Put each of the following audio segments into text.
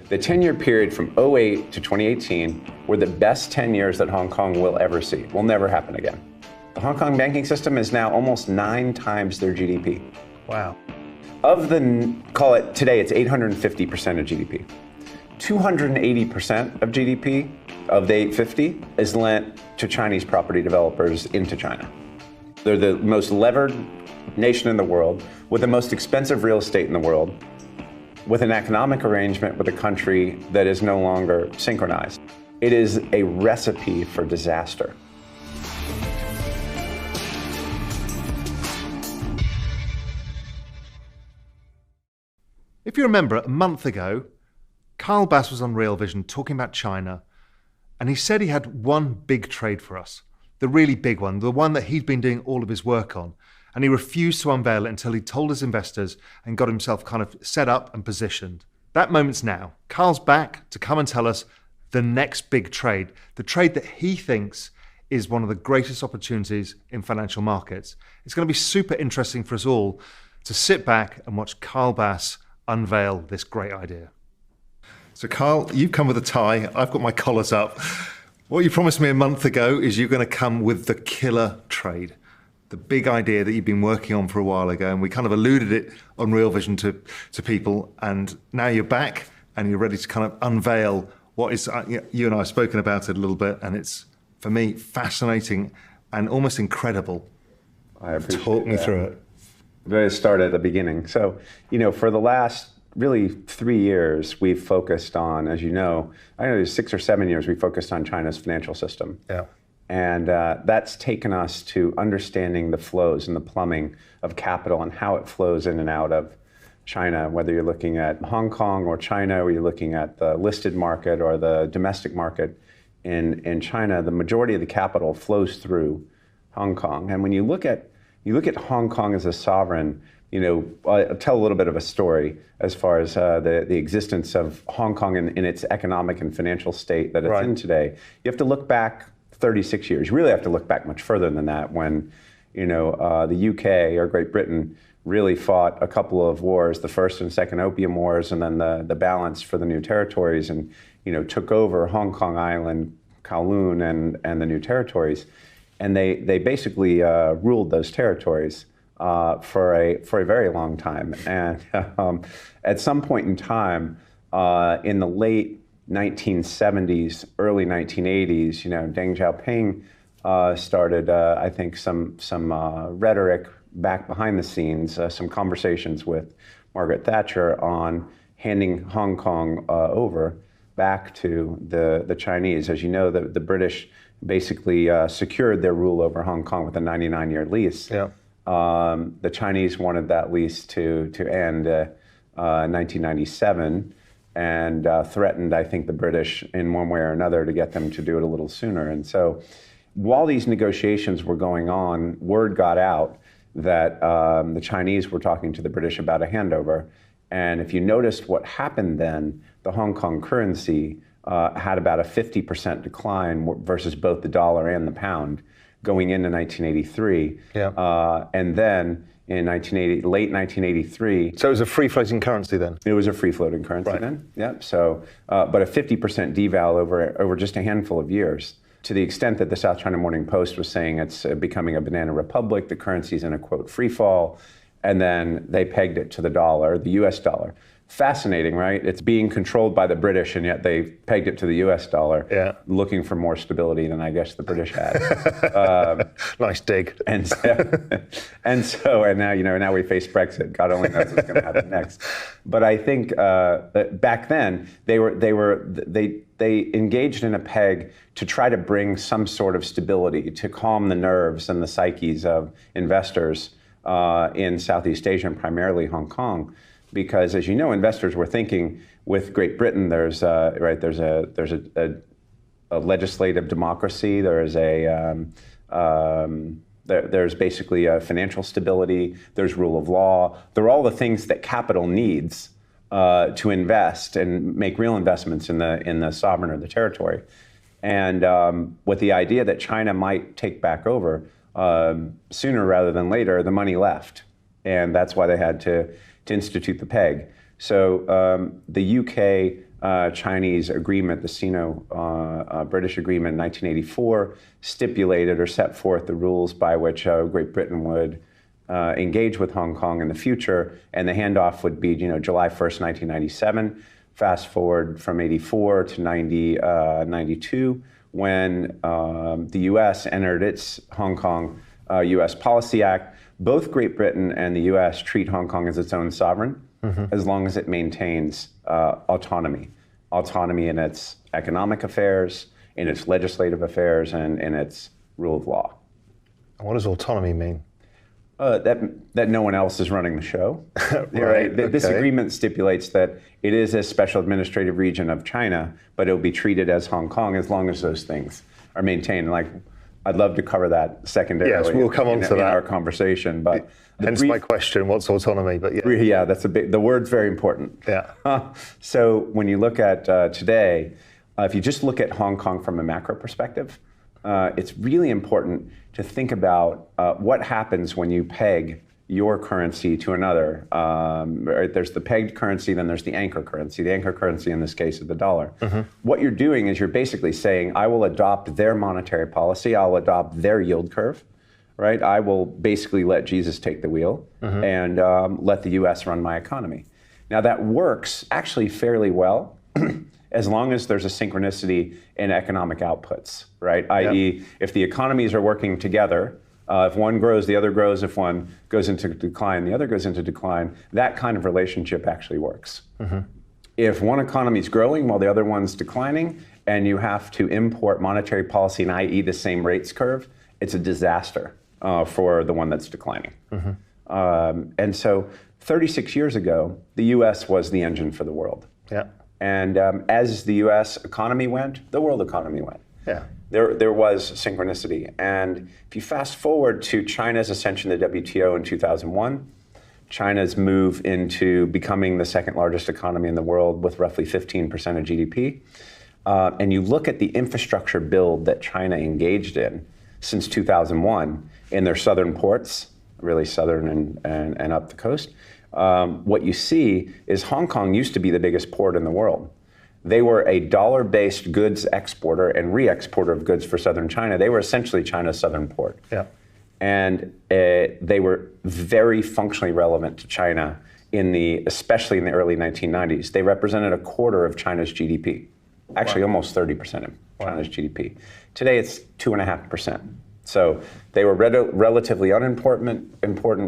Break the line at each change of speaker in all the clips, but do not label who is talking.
The 10-year period from 2008 to 2018 were the best 10 years that Hong Kong will ever see. Will never happen again. The Hong Kong banking system is now almost 9 times their GDP.
Wow.
Of the, call it today, it's 850% of GDP. 280% of GDP of the 850 is lent to Chinese property developers into China. They're the most levered nation in the world, with the most expensive real estate in the world, with an economic arrangement with a country that is no longer synchronized. It is a recipe for disaster.
If you remember, a month ago, Kyle Bass was on Real Vision talking about China, and he said he had one big trade for us, the really big one, the one that he'd been doing all of his work on. And he refused to unveil it until he told his investors and got himself kind of set up and positioned. That moment's now. Kyle's back to come and tell us the next big trade, the trade that he thinks is one of the greatest opportunities in financial markets. It's going to be super interesting for us all to sit back and watch Kyle Bass unveil this great idea. So Kyle, you've come with a tie. I've got my collars up. What you promised me a month ago is you're going to come with the killer trade. The big idea that you've been working on for a while ago, and we kind of alluded it on Real Vision to people, and now you're back and you're ready to kind of unveil what is, you and I have spoken about it a little bit, and it's, for me, fascinating and almost incredible.
I appreciate
Talk me through it.
Let's start at the beginning. So, for the last really 3 years, we've focused on, as you know, I know 6 or 7 years, we focused on China's financial system.
Yeah.
And that's taken us to understanding the flows and the plumbing of capital and how it flows in and out of China, whether you're looking at Hong Kong or China, or you're looking at the listed market or the domestic market in China, the majority of the capital flows through Hong Kong. And when you look at Hong Kong as a sovereign, I'll tell a little bit of a story as far as the existence of Hong Kong in its economic and financial state that it's in today. You have to look back 36 years. You really have to look back much further than that when, the UK or Great Britain really fought a couple of wars, the First and Second Opium Wars, and then the balance for the new territories, and, took over Hong Kong Island, Kowloon, and the new territories. And they basically ruled those territories for a very long time. And at some point in time, in the late 1970s, early 1980s, Deng Xiaoping started, I think, some rhetoric back behind the scenes, some conversations with Margaret Thatcher on handing Hong Kong over back to the Chinese. As you know, the British basically secured their rule over Hong Kong with a 99-year lease.
Yeah.
The Chinese wanted that lease to end in 1997. And threatened, I think, the British in one way or another to get them to do it a little sooner. And so while these negotiations were going on, word got out that the Chinese were talking to the British about a handover. And if you noticed what happened then, the Hong Kong currency had about a 50% decline versus both the dollar and the pound going into 1983.
Yeah.
And then in late 1983.
So it was a free-floating currency then?
It was a free-floating currency then, yeah. So, but a 50% deval over just a handful of years, to the extent that the South China Morning Post was saying it's becoming a banana republic, the currency's in a, quote, free fall, and then they pegged it to the dollar, the US dollar. Fascinating, right? It's being controlled by the British, and yet they pegged it to the US dollar, looking for more stability than I guess the British had.
Nice dig.
And now we face Brexit. God only knows what's going to happen next. But I think that back then they engaged in a peg to try to bring some sort of stability, to calm the nerves and the psyches of investors in Southeast Asia, and primarily Hong Kong. Because, as you know, investors were thinking with Great Britain, there's a legislative democracy, there's basically a financial stability, there's rule of law. They're all the things that capital needs to invest and make real investments in the sovereign or the territory. And with the idea that China might take back over sooner rather than later, the money left, and that's why they had to institute the peg. So the UK Chinese agreement, the Sino-British agreement in 1984, stipulated or set forth the rules by which Great Britain would engage with Hong Kong in the future, and the handoff would be, July 1st, 1997. Fast forward from 84 to 92, when the U.S. entered its Hong Kong U.S. Policy Act. Both Great Britain and the U.S. treat Hong Kong as its own sovereign, as long as it maintains autonomy in its economic affairs, in its legislative affairs, and in its rule of law.
And what does autonomy mean?
That no one else is running the show. Right. This agreement stipulates that it is a special administrative region of China, but it will be treated as Hong Kong as long as those things are maintained. Like, I'd love to cover that secondarily.
Yes, we'll come on to that
in our conversation. But
hence my question: what's autonomy? But
that's the word's very important.
Yeah.
So when you look at today, if you just look at Hong Kong from a macro perspective, it's really important to think about what happens when you peg your currency to another. Right? There's the pegged currency, then there's the anchor currency. The anchor currency in this case is the dollar. What you're doing is you're basically saying, I will adopt their monetary policy, I'll adopt their yield curve, right? I will basically let Jesus take the wheel and let the US run my economy. Now that works actually fairly well as long as there's a synchronicity in economic outputs, right? I.e., if the economies are working together, if one grows, the other grows. If one goes into decline, the other goes into decline. That kind of relationship actually works. If one economy is growing while the other one's declining, and you have to import monetary policy in, i.e., the same rates curve, it's a disaster for the one that's declining. And so 36 years ago, the U.S. was the engine for the world. And as the U.S. economy went, the world economy went. There was synchronicity. And if you fast forward to China's ascension to WTO in 2001, China's move into becoming the second largest economy in the world with roughly 15% of GDP, and you look at the infrastructure build that China engaged in since 2001 in their southern ports, really southern and up the coast, what you see is Hong Kong used to be the biggest port in the world. They were a dollar-based goods exporter and re-exporter of goods for southern China. They were essentially China's southern port. And they were very functionally relevant to China especially in the early 1990s. They represented a quarter of China's GDP, actually almost 30% of China's GDP. Today it's 2.5%. So they were relatively unimportant,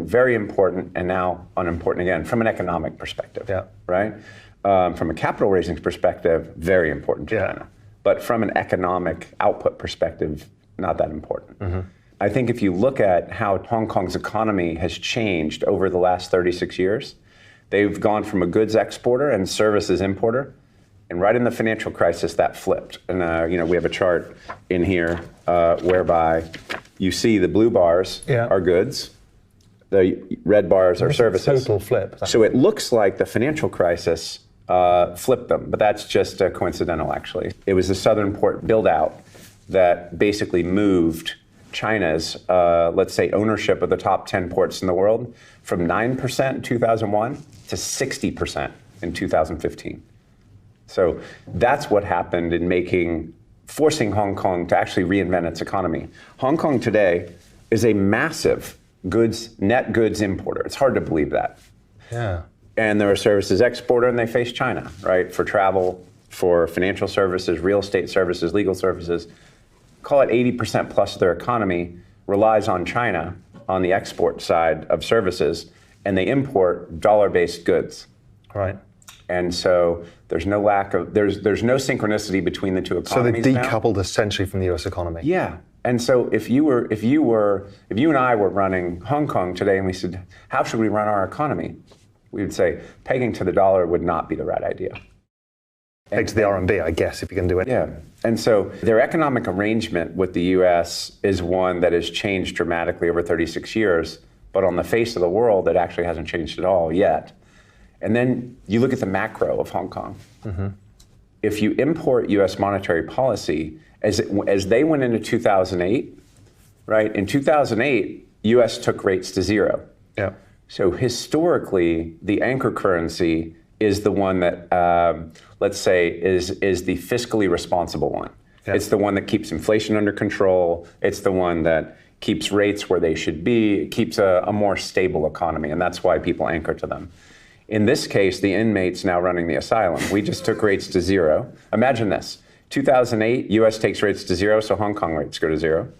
very important, and now unimportant again from an economic perspective, right? From a capital raising perspective, very important to China. But from an economic output perspective, not that important. I think if you look at how Hong Kong's economy has changed over the last 36 years, they've gone from a goods exporter and services importer, and right in the financial crisis, that flipped. And we have a chart in here whereby you see the blue bars are goods, the red bars are services.
Total flip.
So it looks like the financial crisis flipped them, but that's just coincidental, actually. It was the southern port build-out that basically moved China's, let's say, ownership of the top 10 ports in the world from 9% in 2001 to 60% in 2015. So that's what happened in forcing Hong Kong to actually reinvent its economy. Hong Kong today is a massive net goods importer. It's hard to believe that. And they're a services exporter, and they face China, right? For travel, for financial services, real estate services, legal services. Call it 80% plus of their economy relies on China on the export side of services, and they import dollar-based goods. And so there's no there's no synchronicity between the two economies.
So they decoupled essentially from the US economy.
And so if you and I were running Hong Kong today and we said, how should we run our economy? We would say pegging to the dollar would not be the right idea.
Peg to the RMB, I guess, if you can do it.
And so their economic arrangement with the US is one that has changed dramatically over 36 years, but on the face of the world, it actually hasn't changed at all yet. And then you look at the macro of Hong Kong. If you import US monetary policy, as they went into 2008, right? In 2008, US took rates to zero. So historically, the anchor currency is the one that, let's say, is the fiscally responsible one. Yeah. It's the one that keeps inflation under control. It's the one that keeps rates where they should be. It keeps a more stable economy, and that's why people anchor to them. In this case, the inmates now running the asylum. We just took rates to zero. Imagine this. 2008, US takes rates to zero, so Hong Kong rates go to zero.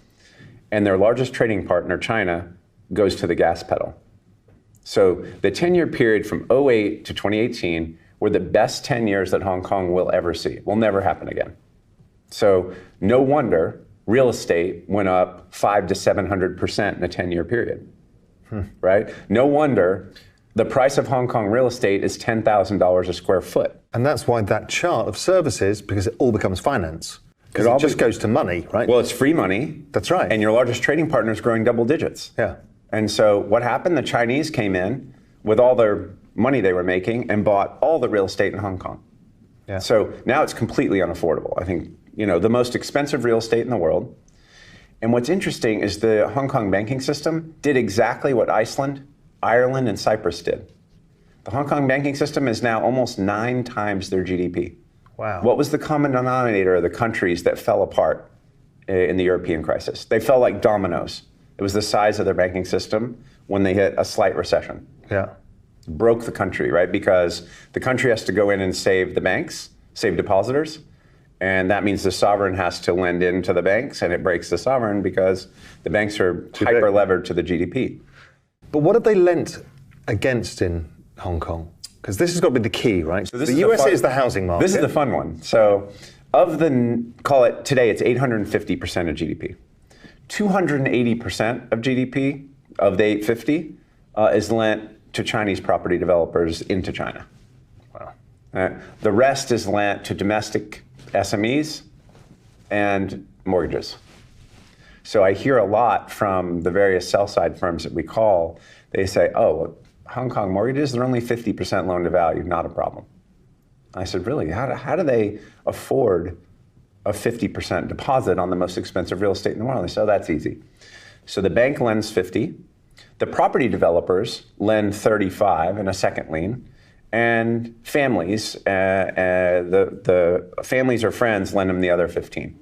And their largest trading partner, China, goes to the gas pedal. So the 10-year period from 2008 to 2018 were the best 10 years that Hong Kong will ever see. Will never happen again. So no wonder real estate went up 500 to 700% in a 10-year period, right? No wonder the price of Hong Kong real estate is $10,000 a square foot.
And that's why that chart of services, because it all becomes finance. Because it just goes to money, right?
Well, it's free money.
That's right.
And your largest trading partner is growing double digits.
Yeah.
And so what happened? The Chinese came in with all their money they were making and bought all the real estate in Hong Kong. Yeah. So now it's completely unaffordable. I think, the most expensive real estate in the world. And what's interesting is the Hong Kong banking system did exactly what Iceland, Ireland, and Cyprus did. The Hong Kong banking system is now almost 9 times their GDP.
Wow.
What was the common denominator of the countries that fell apart in the European crisis? They fell like dominoes. It was the size of their banking system when they hit a slight recession.
Yeah.
Broke the country, right? Because the country has to go in and save the banks, save depositors. And that means the sovereign has to lend into the banks, and it breaks the sovereign because the banks are hyper levered to the GDP.
But what have they lent against in Hong Kong? Because this has got to be the key, right? So the US is the housing market.
This is the fun one. So of the, call it today, it's 850% of GDP. 280% of GDP of the 850 is lent to Chinese property developers into China. Wow. The rest is lent to domestic SMEs and mortgages. So I hear a lot from the various sell-side firms that we call. They say, oh, Hong Kong mortgages, they're only 50% loan to value, not a problem. I said, really? How do they afford a 50% deposit on the most expensive real estate in the world? They said, oh, that's easy. So the bank lends 50. The property developers lend 35 in a second lien. And families, the families or friends lend them the other 15.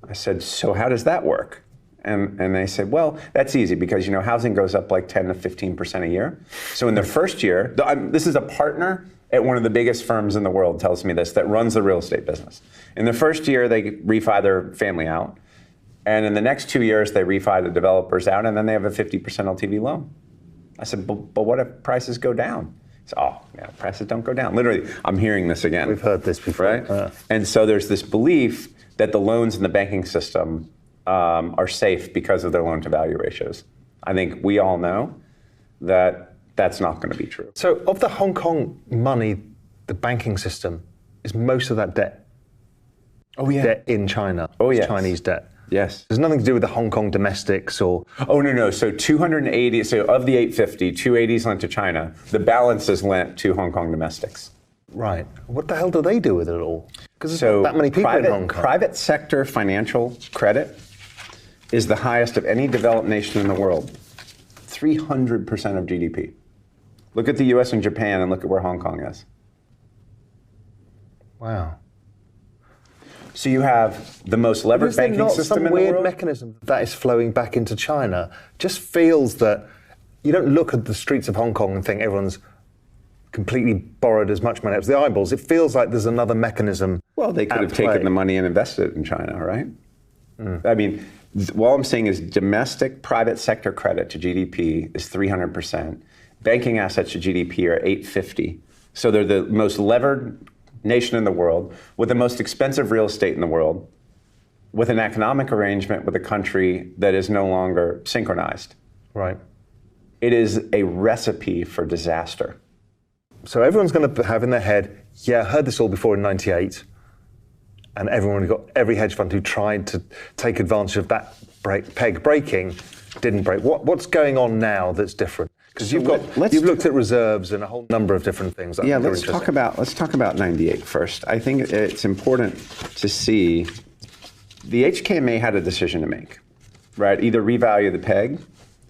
I said, so how does that work? And they said, well, that's easy because, housing goes up like 10 to 15% a year. So in the first year, this is a partner at one of the biggest firms in the world tells me this, that runs the real estate business. In the first year, they refi their family out. And in the next 2 years, they refi the developers out, and then they have a 50% LTV loan. I said, but what if prices go down? Oh, yeah, prices don't go down. Literally, I'm hearing this again.
We've heard this before.
Right? And so there's this belief that the loans in the banking system are safe because of their loan-to-value ratios. I think we all know that that's not going to be true.
So of the Hong Kong money, the banking system, is most of that debt?
Oh, yeah.
Debt in China.
Oh, yes.
Chinese debt.
Yes.
There's nothing to do with the Hong Kong domestics or...
Oh, no. So 280, so of the 850, 280 is lent to China. The balance is lent to Hong Kong domestics.
Right. What the hell do they do with it all? Because there's not that many people in Hong Kong.
Private sector financial credit is the highest of any developed nation in the world. 300% of GDP. Look at the US and Japan and look at where Hong Kong is.
Wow.
So you have the most levered banking system in the world.
Some weird mechanism that is flowing back into China. Just feels that you don't look at the streets of Hong Kong and think everyone's completely borrowed as much money as the eyeballs. It feels like there's another mechanism.
Well, they could have taken the money and invested it in China, right? I mean, all I'm saying is domestic private sector credit to GDP is 300%. Banking assets to GDP are 850. So they're the most levered nation in the world, with the most expensive real estate in the world, with an economic arrangement with a country that is no longer synchronized.
Right.
It is a recipe for disaster.
So everyone's going to have in their head, yeah, I heard this all before in 98, and every hedge fund who tried to take advantage of that peg breaking didn't break. What's going on now that's different? Because you've looked at reserves and a whole number of different things.
Yeah, let's talk about 98 first. I think it's important to see the HKMA had a decision to make, right? Either revalue the peg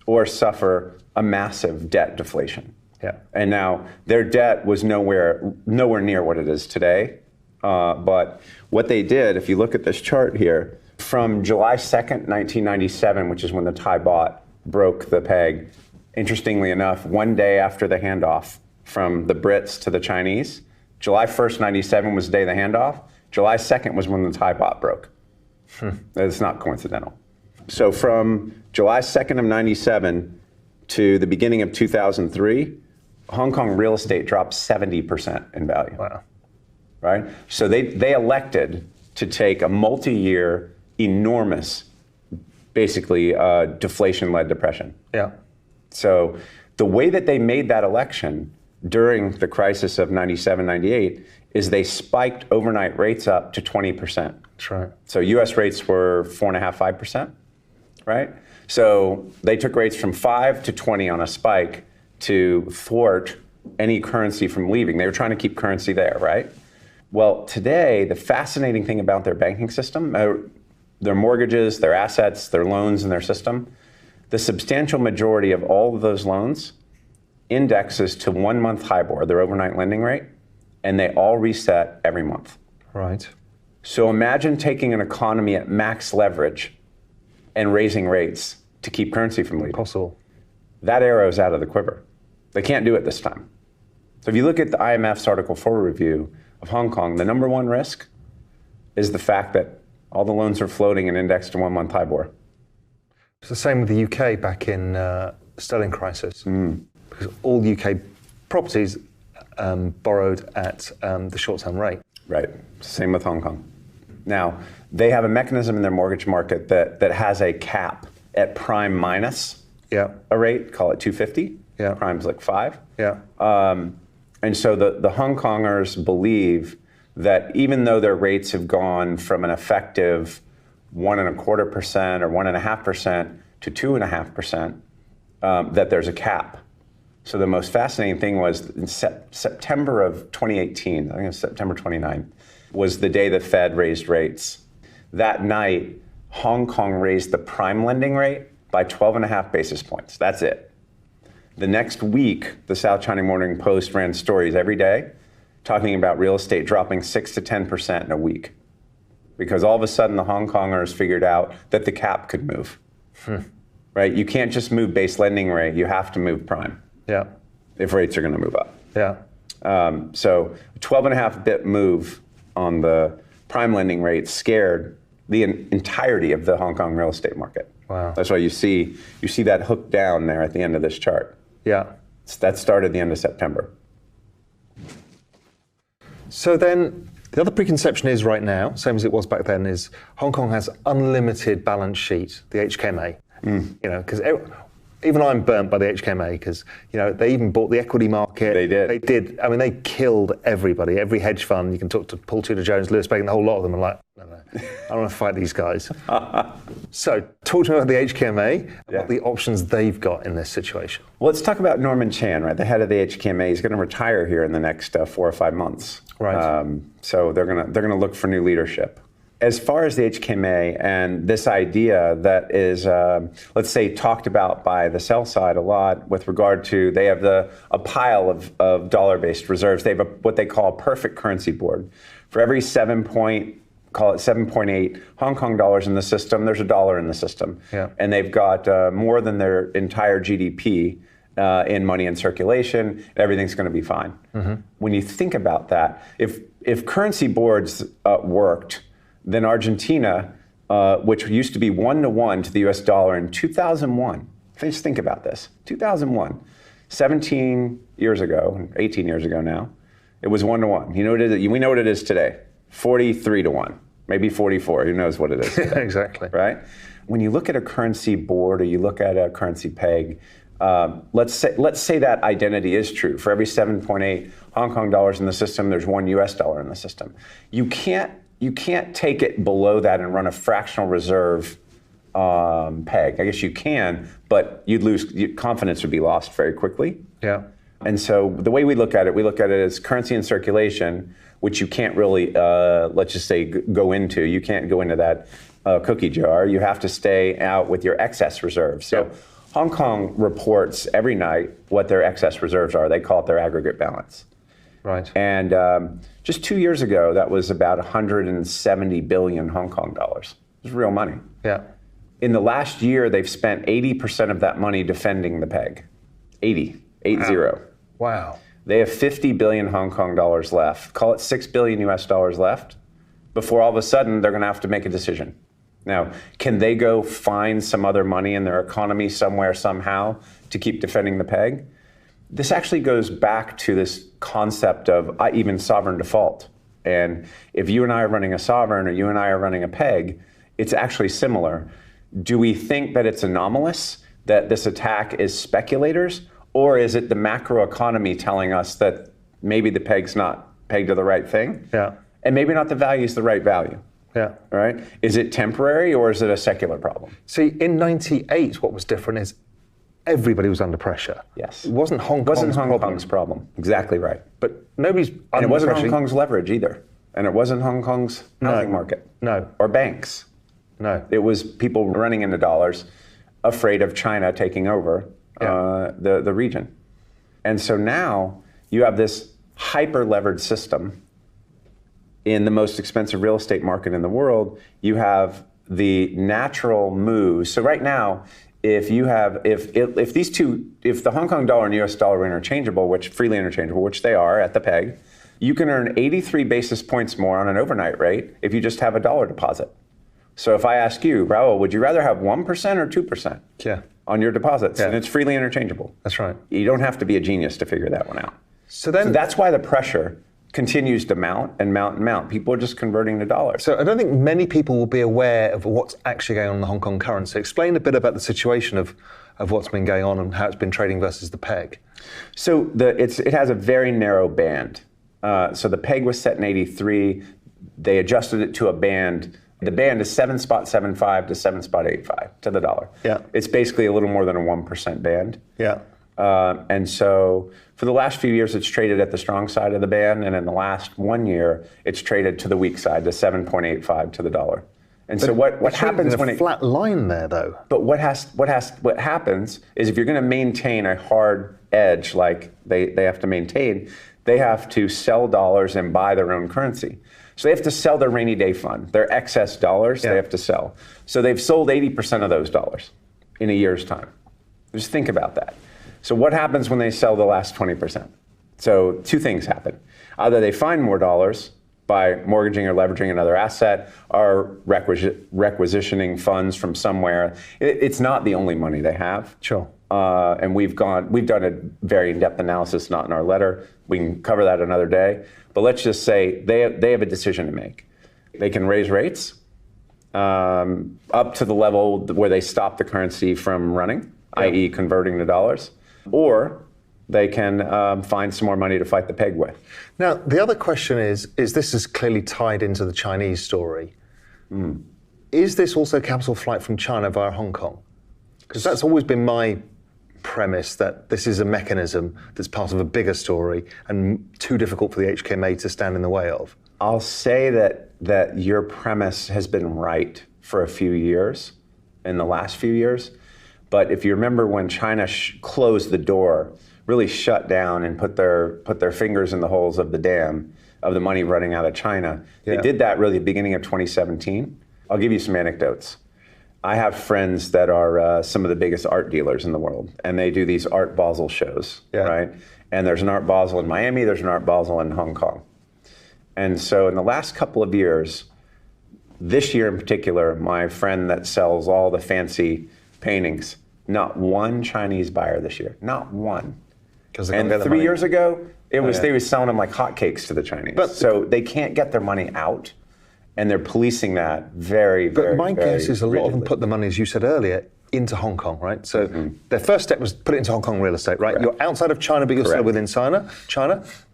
or suffer a massive debt deflation.
Yeah.
And now their debt was nowhere near what it is today. But what they did, if you look at this chart here, from July 2nd, 1997, which is when the Thai baht broke the peg, interestingly enough, one day after the handoff from the Brits to the Chinese, July 1st, 97 was the day of the handoff. July 2nd was when the Thai baht broke. It's not coincidental. So from July 2nd of 97 to the beginning of 2003, Hong Kong real estate dropped 70% in value.
Wow.
Right? So they elected to take a multi-year, enormous, basically deflation-led depression.
Yeah.
So the way that they made that election during the crisis of 97, 98 is they spiked overnight rates up to 20%.
That's right.
So US rates were 4.5%, 5%, right? So they took rates from 5 to 20 on a spike to thwart any currency from leaving. They were trying to keep currency there, right? Well, today, the fascinating thing about their banking system, their mortgages, their assets, their loans in their system, the substantial majority of all of those loans indexes to 1 month HIBOR, their overnight lending rate, and they all reset every month.
Right.
So imagine taking an economy at max leverage and raising rates to keep currency from leaving.
Possible.
That arrow is out of the quiver. They can't do it this time. So if you look at the IMF's Article 4 review of Hong Kong, the number one risk is the fact that all the loans are floating and indexed to 1 month HIBOR.
It's the same with the UK back in sterling crisis, because all UK properties borrowed at the short-term rate.
Right. Same with Hong Kong. Now, they have a mechanism in their mortgage market that has a cap at prime minus a rate, call it 250.
Yeah.
Prime's like 5.
Yeah.
And so the Hong Kongers believe that even though their rates have gone from an effective 1.25% or 1.5% to 2.5%, that there's a cap. So the most fascinating thing was in September of 2018, I think it was September 29th, was the day the Fed raised rates. That night, Hong Kong raised the prime lending rate by 12.5 basis points. That's it. The next week, the South China Morning Post ran stories every day talking about real estate dropping 6 to 10% in a week. Because all of a sudden, the Hong Kongers figured out that the cap could move. Right? You can't just move base lending rate. You have to move prime.
Yeah.
If rates are going to move up.
Yeah.
So 12.5 bit move on the prime lending rate scared the entirety of the Hong Kong real estate market.
Wow.
That's why you see that hook down there at the end of this chart.
Yeah.
That started the end of September.
So then the other preconception is right now, same as it was back then, is Hong Kong has unlimited balance sheet, the HKMA. You know, because even I'm burnt by the HKMA because, you know, they even bought the equity market.
They did.
They did. I mean, they killed everybody, every hedge fund. You can talk to Paul Tudor Jones, Lewis Bacon, the whole lot of them are like, no, I don't want to fight these guys. So talk to me about the HKMA and what the options they've got in this situation.
Well, let's talk about Norman Chan, right? The head of the HKMA. He's going to retire here in the next 4 or 5 months.
Right.
So they're gonna look for new leadership. As far as the HKMA and this idea that is, let's say, talked about by the sell side a lot with regard to they have a pile of dollar-based reserves. They have what they call a perfect currency board. For every 7.8 Hong Kong dollars in the system, there's $1 in the system.
Yeah.
And they've got more than their entire GDP in money in circulation. Everything's going to be fine. When you think about that, if currency boards worked, then Argentina, which used to be 1-to-1 to the US dollar in 2001, just think about this, 2001, 17 years ago, 18 years ago now, it was 1-to-1. You know what it is? We know what it is today, 43-to-1, maybe 44, who knows what it is today.
Exactly.
Right? When you look at a currency board or you look at a currency peg, let's say that identity is true. For every 7.8 Hong Kong dollars in the system, there's $1 US in the system. You can't take it below that and run a fractional reserve peg. I guess you can, but you'd lose, confidence would be lost very quickly.
Yeah.
And so the way we look at it as currency in circulation, which you can't really, let's just say, go into. You can't go into that cookie jar. You have to stay out with your excess reserves. So Hong Kong reports every night what their excess reserves are. They call it their aggregate balance.
Right.
And just 2 years ago, that was about 170 billion Hong Kong dollars. It was real money.
Yeah.
In the last year, they've spent 80% of that money defending the peg. 80.
Wow.
They have 50 billion Hong Kong dollars left. Call it 6 billion US dollars left before all of a sudden they're going to have to make a decision. Now, can they go find some other money in their economy somewhere, somehow, to keep defending the peg? This actually goes back to this concept of even sovereign default. And if you and I are running a sovereign or you and I are running a peg, it's actually similar. Do we think that it's anomalous, that this attack is speculators, or is it the macroeconomy telling us that maybe the peg's not pegged to the right thing?
Yeah.
And maybe not the value is the right value.
Yeah.
All right. Is it temporary or is it a secular problem?
See, in '98, what was different is everybody was under pressure.
Yes.
It wasn't Hong Kong's
Kong's problem. Exactly right.
But nobody's
And it wasn't
under
Hong
pressure.
Kong's leverage either. And it wasn't Hong Kong's housing market.
No.
Or banks.
No.
It was people running into dollars, afraid of China taking over the region. And so now you have this hyper-levered system in the most expensive real estate market in the world. You have the natural moves. So right now, if the Hong Kong dollar and US dollar were interchangeable, freely interchangeable, which they are at the peg, you can earn 83 basis points more on an overnight rate if you just have a dollar deposit. So if I ask you, Raul, would you rather have 1% or 2% on your deposits?
Yeah.
And it's freely interchangeable.
That's right.
You don't have to be a genius to figure that one out.
So that's
why the pressure continues to mount and mount and mount. People are just converting to dollars.
So I don't think many people will be aware of what's actually going on in the Hong Kong currency. Explain a bit about the situation of what's been going on and how it's been trading versus the peg.
So it has a very narrow band. So the peg was set in '83. They adjusted it to a band. The band is 7.75 to 7.85 to the dollar.
Yeah.
It's basically a little more than a 1% band.
Yeah.
And so for the last few years, it's traded at the strong side of the band. And in the last 1 year, it's traded to the weak side, to 7.85 to the dollar. And so what happens when
a flat line there, though?
But what happens is if you're going to maintain a hard edge like they have to maintain, they have to sell dollars and buy their own currency. So they have to sell their rainy day fund, their excess dollars. They have to sell. So they've sold 80% of those dollars in a year's time. Just think about that. So what happens when they sell the last 20%? So two things happen. Either they find more dollars by mortgaging or leveraging another asset, or requisitioning funds from somewhere. It's not the only money they have.
Sure.
And we've done a very in-depth analysis, not in our letter. We can cover that another day. But let's just say they have a decision to make. They can raise rates up to the level where they stop the currency from running, i.e. converting to dollars, or they can find some more money to fight the peg with.
Now, the other question is this is clearly tied into the Chinese story. Is this also capital flight from China via Hong Kong? Because that's always been my premise, that this is a mechanism that's part of a bigger story and too difficult for the HKMA to stand in the way of.
I'll say that your premise has been right for a few years, in the last few years. But if you remember when China closed the door, really shut down and put their fingers in the holes of the dam of the money running out of China, they did that really at the beginning of 2017. I'll give you some anecdotes. I have friends that are some of the biggest art dealers in the world, and they do these Art Basel shows, right? And there's an Art Basel in Miami, there's an Art Basel in Hong Kong. And so in the last couple of years, this year in particular, my friend that sells all the fancy paintings, not one Chinese buyer this year, not one. And 3 years ago, they were selling them like hotcakes to the Chinese. So they can't get their money out. And they're policing that very, very,
But my guess is a lot of them
rigidly.
put the money, as you said earlier, into Hong Kong, right? So their first step was put it into Hong Kong real estate, right? You're outside of China, but you're still within China.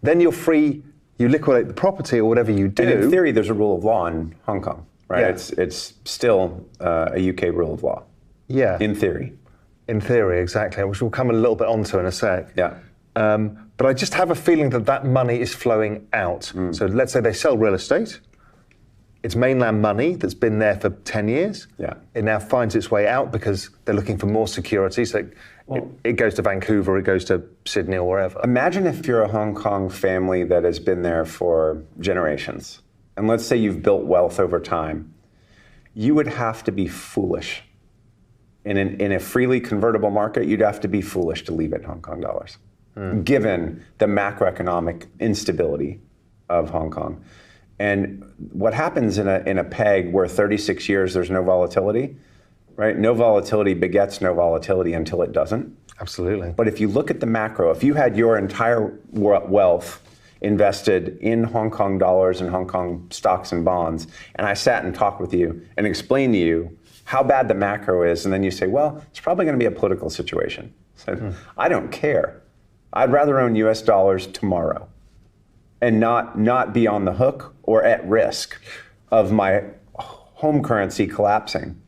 Then you're free, you liquidate the property or whatever you do.
And in theory, there's a rule of law in Hong Kong, right?
Yeah.
It's still a UK rule of law.
Yeah.
In theory.
In theory, exactly, which we'll come a little bit onto in a sec.
Yeah.
But I just have a feeling that money is flowing out. So let's say they sell real estate. it's mainland money that's been there for 10 years.
Yeah.
It now finds its way out because they're looking for more security. So it goes to Vancouver, it goes to Sydney or wherever.
Imagine if you're a Hong Kong family that has been there for generations, and let's say you've built wealth over time. You would have to be foolish. In a freely convertible market, you'd have to be foolish to leave it in Hong Kong dollars, given the macroeconomic instability of Hong Kong. And what happens in a peg where 36 years there's no volatility, right? No volatility begets no volatility until it doesn't.
Absolutely.
But if you look at the macro, if you had your entire wealth invested in Hong Kong dollars and Hong Kong stocks and bonds, and I sat and talked with you and explained to you how bad the macro is, and then you say, well, it's probably going to be a political situation. So I don't care. I'd rather own US dollars tomorrow and not be on the hook or at risk of my home currency collapsing.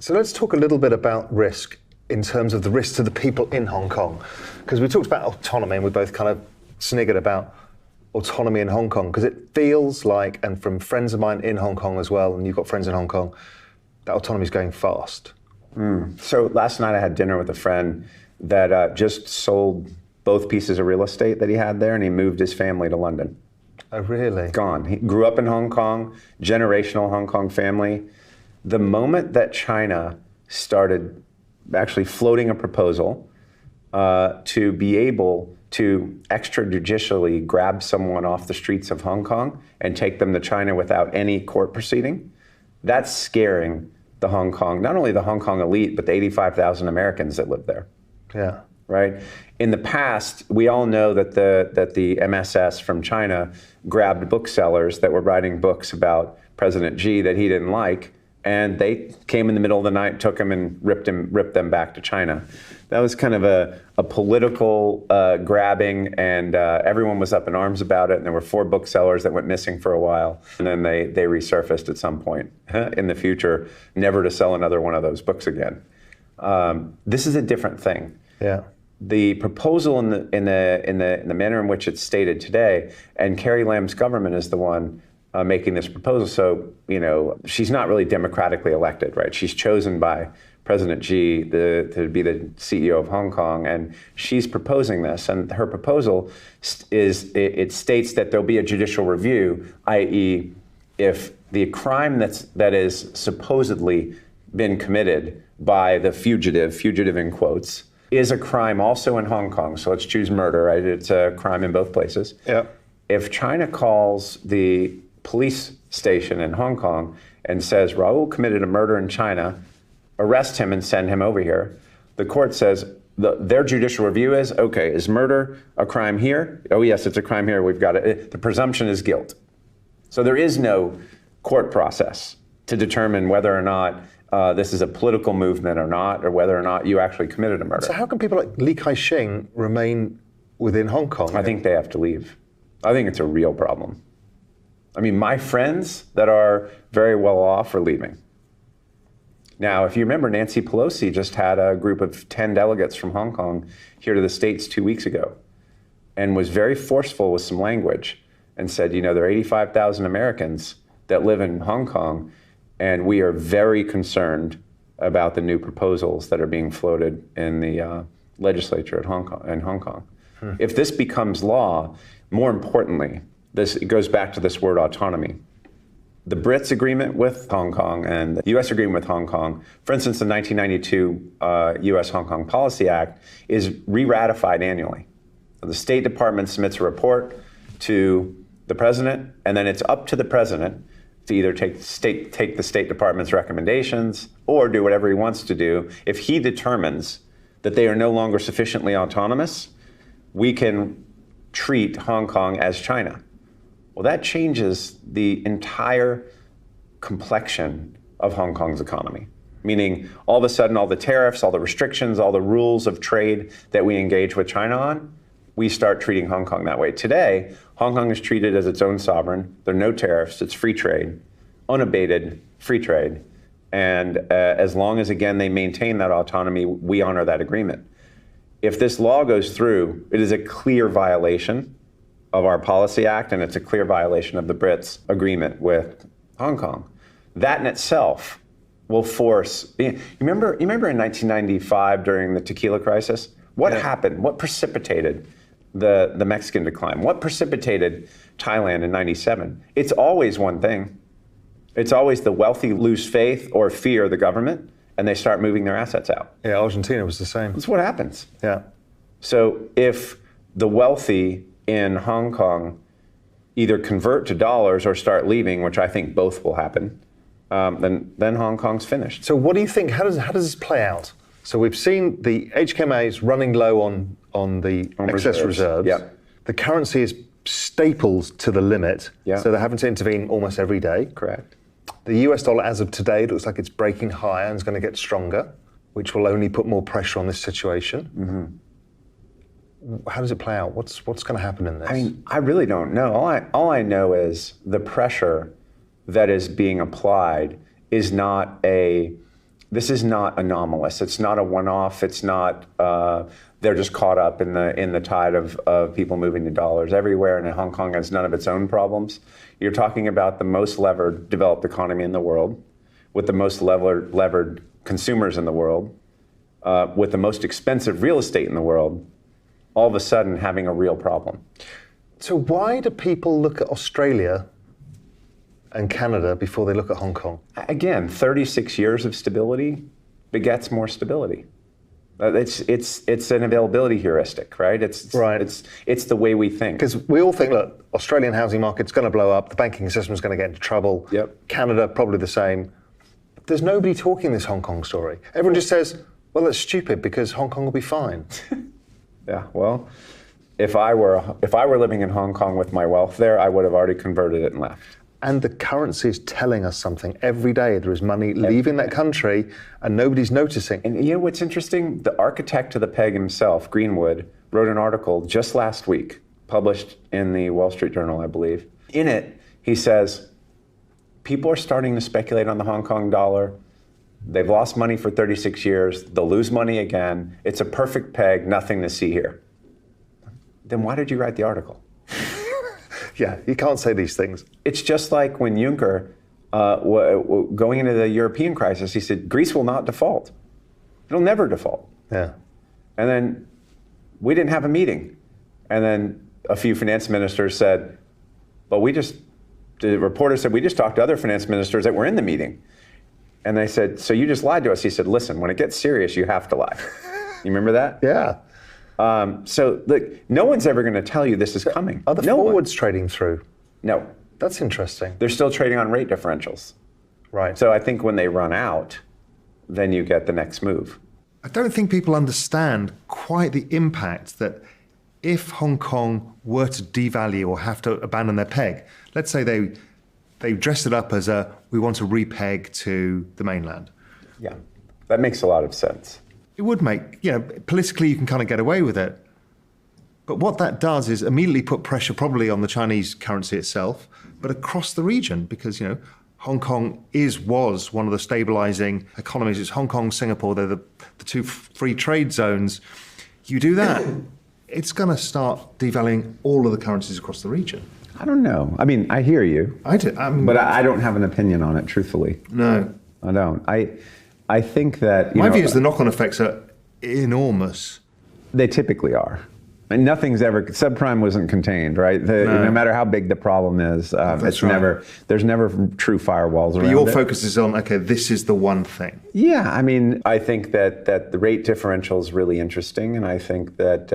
So let's talk a little bit about risk in terms of the risk to the people in Hong Kong. Because we talked about autonomy and we both kind of sniggered about autonomy in Hong Kong, because it feels like, and from friends of mine in Hong Kong as well, and you've got friends in Hong Kong, that autonomy is going fast.
So last night I had dinner with a friend that just sold both pieces of real estate that he had there, and he moved his family to London.
Oh, really?
Gone. He grew up in Hong Kong, generational Hong Kong family. The moment that China started actually floating a proposal to be able to extrajudicially grab someone off the streets of Hong Kong and take them to China without any court proceeding, that's scaring the Hong Kong, not only the Hong Kong elite, but the 85,000 Americans that live there.
Yeah.
Right? In the past, we all know that the MSS from China grabbed booksellers that were writing books about President Xi that he didn't like, and they came in the middle of the night, took him and ripped them back to China. That was kind of a political grabbing, and everyone was up in arms about it, and there were 4 booksellers that went missing for a while, and then they resurfaced at some point in the future, never to sell another one of those books again. This is a different thing.
Yeah.
The proposal in the manner in which it's stated today, and Carrie Lam's government is the one making this proposal. So, she's not really democratically elected, right? She's chosen by President Xi to be the CEO of Hong Kong, and she's proposing this. And her proposal it states that there'll be a judicial review, i.e., if the crime that is supposedly been committed by the fugitive in quotes, is a crime also in Hong Kong. So let's choose murder, right? It's a crime in both places.
Yeah.
If China calls the police station in Hong Kong and says, Raul committed a murder in China, arrest him and send him over here, the court says, their judicial review is, okay, is murder a crime here? Oh yes, it's a crime here, we've got it. The presumption is guilt. So there is no court process to determine whether or not this is a political movement or not, or whether or not you actually committed a murder.
So how can people like Li Ka-shing remain within Hong Kong?
I think they have to leave. I think it's a real problem. I mean, my friends that are very well off are leaving. Now, if you remember, Nancy Pelosi just had a group of 10 delegates from Hong Kong here to the States 2 weeks ago, and was very forceful with some language and said, there are 85,000 Americans that live in Hong Kong, and we are very concerned about the new proposals that are being floated in the legislature in Hong Kong. If this becomes law, more importantly, it goes back to this word autonomy. The Brits agreement with Hong Kong and the US agreement with Hong Kong, for instance, the 1992 US-Hong Kong Policy Act is re-ratified annually. So the State Department submits a report to the president, and then it's up to the president to either take the State Department's recommendations or do whatever he wants to do. If he determines that they are no longer sufficiently autonomous, we can treat Hong Kong as China. Well, that changes the entire complexion of Hong Kong's economy. Meaning, all of a sudden, all the tariffs, all the restrictions, all the rules of trade that we engage with China on, we start treating Hong Kong that way. Today, Hong Kong is treated as its own sovereign. There are no tariffs. It's free trade, unabated free trade. And as long as, again, they maintain that autonomy, we honor that agreement. If this law goes through, it is a clear violation of our Policy Act, and it's a clear violation of the Brits' agreement with Hong Kong. That in itself will force. You remember in 1995 during the tequila crisis? What happened? What precipitated the Mexican decline? What precipitated Thailand in '97? It's always one thing. It's always the wealthy lose faith or fear the government, and they start moving their assets out.
Yeah, Argentina was the same.
That's what happens.
Yeah.
So if the wealthy in Hong Kong either convert to dollars or start leaving, which I think both will happen, then Hong Kong's finished.
So what do you think? How does this play out? So we've seen the HKMAs running low on the excess reserves.
Yeah.
The currency is stapled to the limit, so they're having to intervene almost every day.
Correct.
The US dollar, as of today, looks like it's breaking higher and is going to get stronger, which will only put more pressure on this situation. Mm-hmm. How does it play out? What's going to happen in this?
I mean, I really don't know. All I know is the pressure that is being applied is not this is not anomalous. It's not a one-off. It's not they're just caught up in the tide of people moving to dollars everywhere, and Hong Kong has none of its own problems. You're talking about the most levered developed economy in the world, with the most levered consumers in the world, with the most expensive real estate in the world, all of a sudden having a real problem.
So why do people look at Australia and Canada before they look at Hong Kong?
Again, 36 years of stability begets more stability. It's an availability heuristic, right? It's the way we think.
Because we all think, look, Australian housing market's going to blow up, the banking system's going to get into trouble.
Yep.
Canada, probably the same. But there's nobody talking this Hong Kong story. Everyone just says, well, that's stupid because Hong Kong will be fine.
Yeah, well, if I were living in Hong Kong with my wealth there, I would have already converted it and left.
And the currency is telling us something. Every day there is money leaving that country and nobody's noticing.
And you know what's interesting? The architect of the peg himself, Greenwood, wrote an article just last week, published in the Wall Street Journal, I believe. In it, he says, people are starting to speculate on the Hong Kong dollar. They've lost money for 36 years. They'll lose money again. It's a perfect peg, nothing to see here. Then why did you write the article?
Yeah, you can't say these things.
It's just like when Juncker, going into the European crisis, he said, Greece will not default. It'll never default.
Yeah.
And then we didn't have a meeting. And then a few finance ministers said, well, the reporter said, we just talked to other finance ministers that were in the meeting. And they said, so you just lied to us. He said, listen, when it gets serious, you have to lie. You remember that?
Yeah.
So look, no one's ever going to tell you this is coming.
Are the forwards trading through?
No.
That's interesting.
They're still trading on rate differentials.
Right.
So I think when they run out, then you get the next move.
I don't think people understand quite the impact that if Hong Kong were to devalue or have to abandon their peg, let's say they dressed it up as we want to repeg to the mainland.
Yeah, that makes a lot of sense.
It would make, politically you can kind of get away with it. But what that does is immediately put pressure probably on the Chinese currency itself, but across the region because, Hong Kong was one of the stabilizing economies. It's Hong Kong, Singapore, they're the two free trade zones. You do that, it's going to start devaluing all of the currencies across the region.
I don't know. I mean, I hear you.
I do.
But I don't have an opinion on it, truthfully.
No.
I don't. I think that...
My view is the knock-on effects are enormous.
They typically are. And subprime wasn't contained, right? No matter how big the problem is, there's never true firewalls around it.
But your focus is on, okay, this is the one thing.
Yeah, I mean, I think that the rate differential is really interesting. And I think that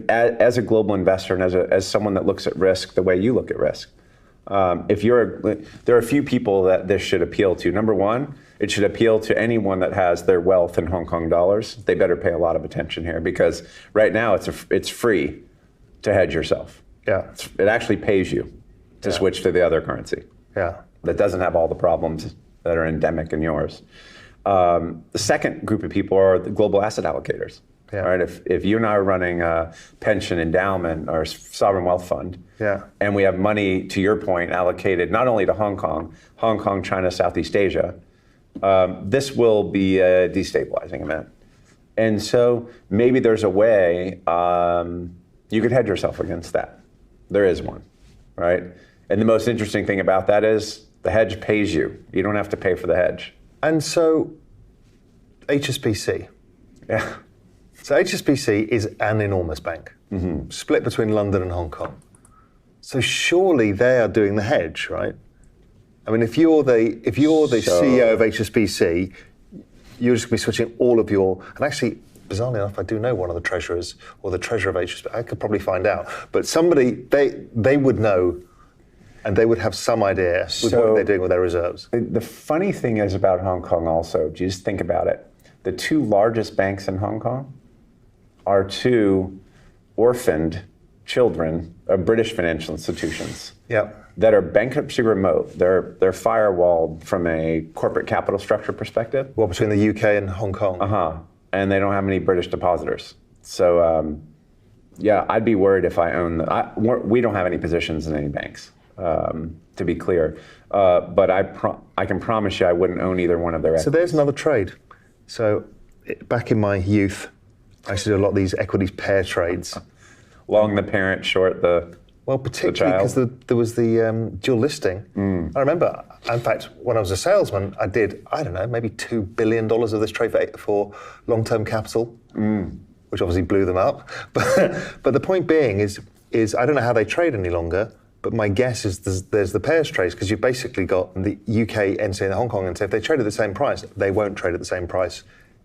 as a global investor and as someone that looks at risk the way you look at risk, there are a few people that this should appeal to. Number one, it should appeal to anyone that has their wealth in Hong Kong dollars. They better pay a lot of attention here because right now it's free to hedge yourself.
Yeah,
it actually pays you to switch to the other currency.
Yeah,
that doesn't have all the problems that are endemic in yours. The second group of people are the global asset allocators. Yeah. Right? If you and I are running a pension endowment or sovereign wealth fund, and we have money, to your point, allocated not only to Hong Kong, China, Southeast Asia, this will be a destabilizing event. And so maybe there's a way you could hedge yourself against that. There is one, right? And the most interesting thing about that is The hedge pays you. You don't have to pay for the hedge.
And so HSBC.
Yeah.
So HSBC is an enormous bank, split between London and Hong Kong. So surely they are doing the hedge, right? I mean, if you're the CEO of HSBC, you're just going to be switching all of your, and actually, bizarrely enough, I do know one of the treasurers or the treasurer of HSBC. I could probably find out, but somebody they would know, and they would have some idea with what they're doing with their reserves.
The funny thing is about Hong Kong also, just think about it. The two largest banks in Hong Kong are two orphaned children of British financial institutions that are bankruptcy remote. They're firewalled from a corporate capital structure perspective.
Well, between the UK and Hong Kong.
And they don't have any British depositors. So, yeah, I'd be worried if I own we don't have any positions in any banks, to be clear. But I can promise you I wouldn't own either one of their equities.
So there's another trade. So back in my youth, I used to do a lot of these equities pair trades.
Long the parent, short the
Well, particularly because there was the dual listing. I remember, in fact, when I was a salesman, I did, I don't know, maybe $2 billion of this trade for long-term capital, which obviously blew them up. But the point being is I don't know how they trade any longer, but my guess is there's the pairs trades, because you've basically got the UK entity and the Hong Kong entity. If they trade at the same price, they won't trade at the same price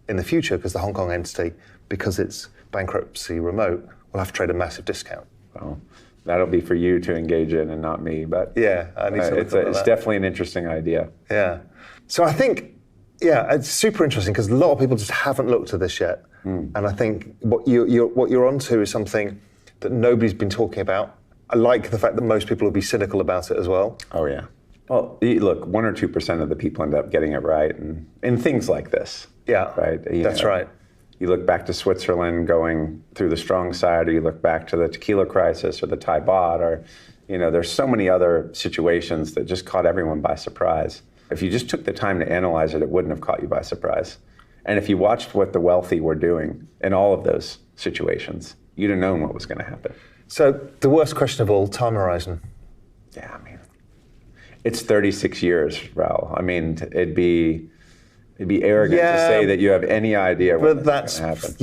in the future, because the Hong Kong entity, because it's bankruptcy remote, will have to trade a massive discount.
Well, that'll be for you to engage in and not me, but
yeah, I need to look at
it's definitely an interesting idea.
Yeah. So I think, yeah, it's super interesting because a lot of people just haven't looked at this yet. And I think what you're onto is something that nobody's been talking about. I like the fact that most people will be cynical about it as well.
Oh, yeah. Well, look, 1 or 2% of the people end up getting it right in things like this.
Yeah,
right.
That's right.
You look back to Switzerland going through the strong side, or you look back to the tequila crisis or the Thai baht, or, there's so many other situations that just caught everyone by surprise. If you just took the time to analyze it, it wouldn't have caught you by surprise. And if you watched what the wealthy were doing in all of those situations, you'd have known what was going to happen.
So the worst question of all, time horizon.
Yeah, I mean, it's 36 years, Raul. I mean, it'd be arrogant to say that you have any idea what's going to happen.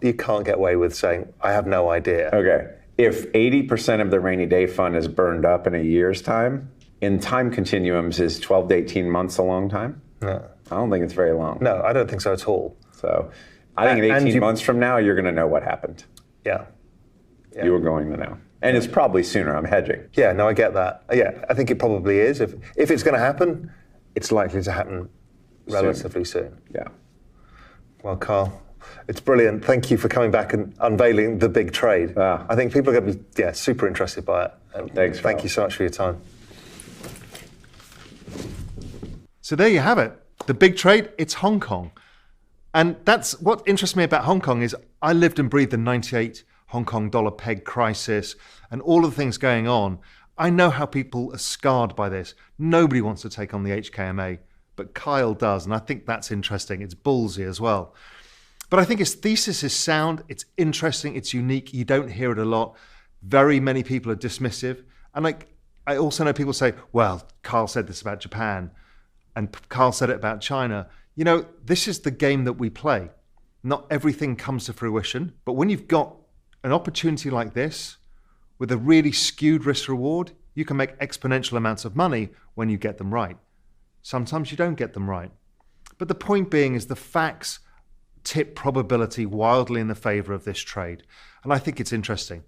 You can't get away with saying, I have no idea.
Okay. If 80% of the rainy day fund is burned up in a year's time, in time continuums, is 12 to 18 months a long time?
No.
I don't think it's very long.
No, I don't think so at all.
So I think in 18 months from now, you're going to know what happened.
Yeah.
You were going to know. And it's probably sooner. I'm hedging.
Yeah, no, I get that. Yeah, I think it probably is. If it's going to happen, it's likely to happen relatively soon.
Yeah.
Well, Carl, it's brilliant. Thank you for coming back and unveiling the big trade. I think people are going to be super interested by it.
Thanks.
Thank you so much for your time.
So there you have it. The big trade, it's Hong Kong. And that's what interests me about Hong Kong is I lived and breathed the 98 Hong Kong dollar peg crisis and all of the things going on. I know how people are scarred by this. Nobody wants to take on the HKMA, but Kyle does. And I think that's interesting. It's ballsy as well. But I think his thesis is sound. It's interesting. It's unique. You don't hear it a lot. Very many people are dismissive. And I also know people say, well, Kyle said this about Japan and Kyle said it about China. This is the game that we play. Not everything comes to fruition, but when you've got an opportunity like this with a really skewed risk reward, you can make exponential amounts of money when you get them right. Sometimes you don't get them right. But the point being is the facts tip probability wildly in the favor of this trade. And I think it's interesting.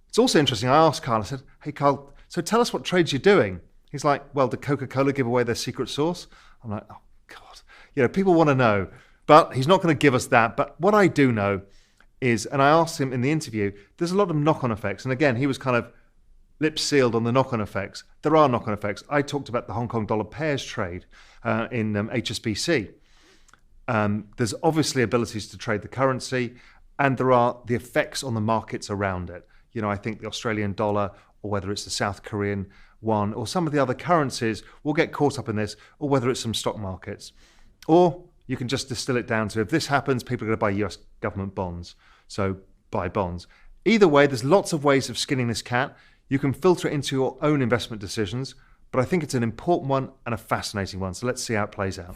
It's also interesting. I asked Carl, I said, hey, Carl, so tell us what trades you're doing. He's like, well, did Coca-Cola give away their secret sauce? I'm like, oh, God. People want to know. But he's not going to give us that. But what I do know is, and I asked him in the interview, there's a lot of knock-on effects. And again, he was kind of lips sealed on the knock-on effects. There are knock-on effects. I talked about the Hong Kong dollar pairs trade in HSBC. There's obviously abilities to trade the currency, and there are the effects on the markets around it. I think the Australian dollar, or whether it's the South Korean one, or some of the other currencies will get caught up in this, or whether it's some stock markets. Or you can just distill it down to, if this happens, people are going to buy US government bonds. So buy bonds. Either way, there's lots of ways of skinning this cat. You can filter it into your own investment decisions,
but I think it's an important one and a fascinating one. So let's see how it plays out.